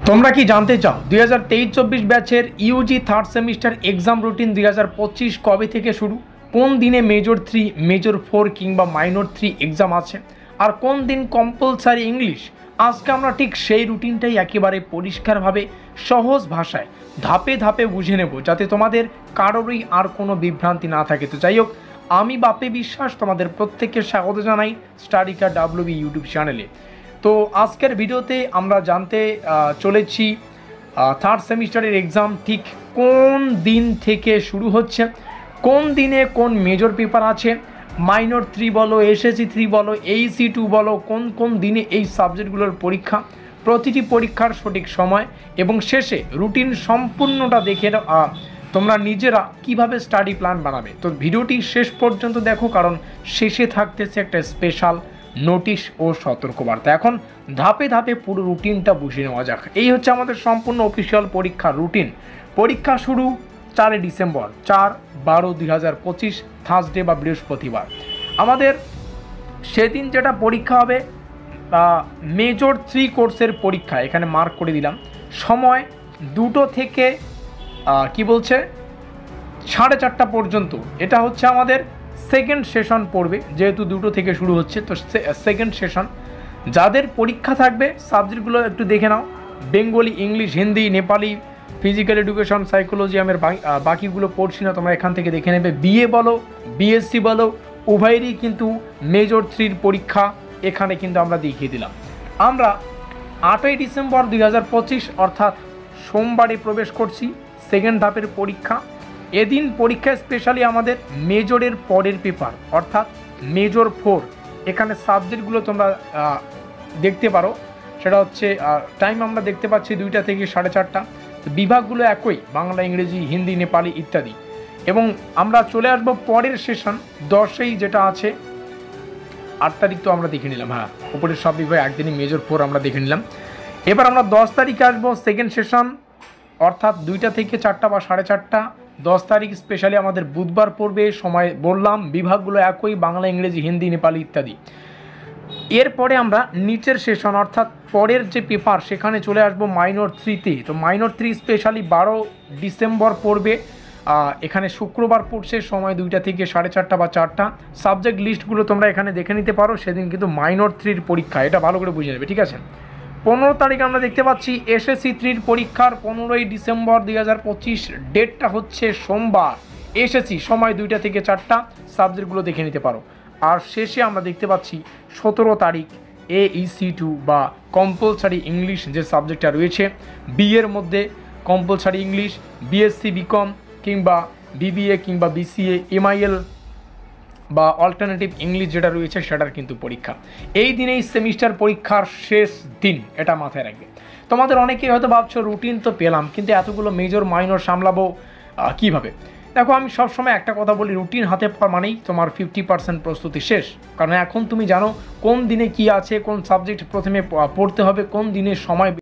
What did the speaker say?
তোমরা কি জানতে চাও 2023-24 ব্যাচের Yuji third semester exam routine 2025 কবে থেকে শুরু, কোন দিনে মেজর 3, মেজর 4 কিংবা মাইনর 3 এক্সাম আছে, আর কোন দিন কম্পালসারি ইংলিশ? আজকে আমরা ঠিক সেই রুটিনটাই একেবারে পরিষ্কারভাবে সহজ ভাষায় ধাপে ধাপে বুঝে নেব, যাতে তোমাদের কারোরই আর কোনো বিভ্রান্তি না থাকে। তো যাই হোক, আমি বাপে বিশ্বাস তোমাদের প্রত্যেককে স্বাগত জানাই স্টাডিকা ডাব্লিউবি ইউটিউব চ্যানেলে। তো আজকের ভিডিওতে আমরা জানতে চলেছি থার্ড সেমিস্টারের এক্সাম ঠিক কোন দিন থেকে শুরু হচ্ছে, কোন দিনে কোন মেজর পেপার আছে, মাইনর 3 বলো, এসএসসি 3 বলো, এইসি 2 বলো, কোন কোন দিনে এই সাবজেক্টগুলোর পরীক্ষা, প্রতিটি পরীক্ষার সঠিক সময়, এবং শেষে রুটিন সম্পূর্ণটা দেখে তোমরা নিজেরা কিভাবে স্টাডি প্ল্যান বানাবে। তো ভিডিওটি শেষ পর্যন্ত দেখো, কারণ শেষে থাকতেছে একটা স্পেশাল নোটিশ ও সতর্কবার্তা। এখন ধাপে ধাপে পুরো রুটিনটা বুঝে নেওয়া যাক। এই হচ্ছে আমাদের সম্পূর্ণ অফিসিয়াল পরীক্ষার রুটিন। পরীক্ষা শুরু 4 ডিসেম্বর, 4/12/2025 থার্সডে বা বৃহস্পতিবার। আমাদের সেদিন যেটা পরীক্ষা হবে মেজর 3 কোর্সের পরীক্ষা, এখানে মার্ক করে দিলাম। সময় 2টো থেকে কি বলছে 4:30 পর্যন্ত। এটা হচ্ছে আমাদের সেকেন্ড সেশন পড়বে, যেহেতু 2টো থেকে শুরু হচ্ছে, তো সেকেন্ড সেশন। যাদের পরীক্ষা থাকবে সাবজেক্টগুলো একটু দেখে নাও: Bengali, English, Hindi, Nepali, physical education, psychology. আমি বাকিগুলো পড়ছি না, তোমরা এখান থেকে দেখে নেবে। বিএ বলো, বিএসসি বলো, উভয়েরই কিন্তু মেজর 3 পরীক্ষা এখানে কিন্তু আমরা দেখিয়ে দিলাম। আমরা 8ই ডিসেম্বর 2025 অর্থাৎ সোমবারে প্রবেশ করছি সেকেন্ড ধাপের পরীক্ষা। এদিন পরীক্ষা স্পেশালি আমাদের মেজরের পরের পেপার অর্থাৎ মেজর 4। এখানে সাবজেক্টগুলো তোমরা দেখতে পারো, সেটা হচ্ছে টাইম আমরা দেখতে পাচ্ছি 2টা থেকে 4:30। বিভাগগুলো একই, বাংলা, ইংরেজি, হিন্দি, নেপালি ইত্যাদি। এবং আমরা চলে আসবো পরের সেশন 10এই, যেটা আছে 8 তারিখ। তো আমরা দেখে নিলাম, হ্যাঁ, উপরের সব বিভাগ একদিনই মেজর 4 আমরা দেখে নিলাম। এবার আমরা 10 তারিখে আসবো সেকেন্ড সেশন, অর্থাৎ 2টা থেকে 4টা বা 4:30। 10 তারিখ স্পেশালি আমাদের বুধবার পড়বে। সময় বললাম, বিভাগগুলো একই, বাংলা, ইংরেজি, হিন্দি, নেপালি ইত্যাদি। এরপরে আমরা নিচের সেশন অর্থাৎ পরের যে পেপার, সেখানে চলে আসবো মাইনর 3তে। তো মাইনর 3 স্পেশালি 12 ডিসেম্বর পড়বে। এখানে শুক্রবার পড়ছে, সময় 2টা থেকে 4:30 বা 4টা। সাবজেক্ট লিস্টগুলো তোমরা এখানে দেখে নিতে পারো। সেদিন কিন্তু মাইনর 3 পরীক্ষা, এটা ভালো করে বুঝে নেবে, ঠিক আছে। 15 তারিখ আমরা দেখতে পাচ্ছি এসএসসি 3 পরীক্ষার 15ই ডিসেম্বর 2025। ডেটটা হচ্ছে সোমবার। এসএসসি সময় 2টা থেকে 4টা। সাবজেক্টগুলো দেখে নিতে পারো। আর শেষে আমরা দেখতে পাচ্ছি 17 তারিখ এইসি 2 বা কম্পালসারি ইংলিশ যে সাবজেক্টটা রয়েছে। বিএর মধ্যে কম্পালসারি ইংলিশ, বিএসসি, বিকম কিংবা বিবিএ কিংবা বিসিএ, এমআইএল বা অল্টারনেটিভ ইংলিশ যেটা রয়েছে সেটার কিন্তু পরীক্ষা। এই দিনেই সেমিস্টার পরীক্ষার শেষ দিন, এটা মাথায় রাখবে। তোমাদের অনেকেই হয়তো ভাবছো রুটিন তো পেলাম, কিন্তু এতগুলো মেজর মাইনর সামলাবো কীভাবে? দেখো, আমি সবসময় একটা কথা বলি, রুটিন হাতে পাওয়া মানেই তোমার 50% প্রস্তুতি শেষ। কারণ এখন তুমি জানো কোন দিনে কি আছে, কোন সাবজেক্ট প্রথমে পড়তে হবে, কোন দিনে সময়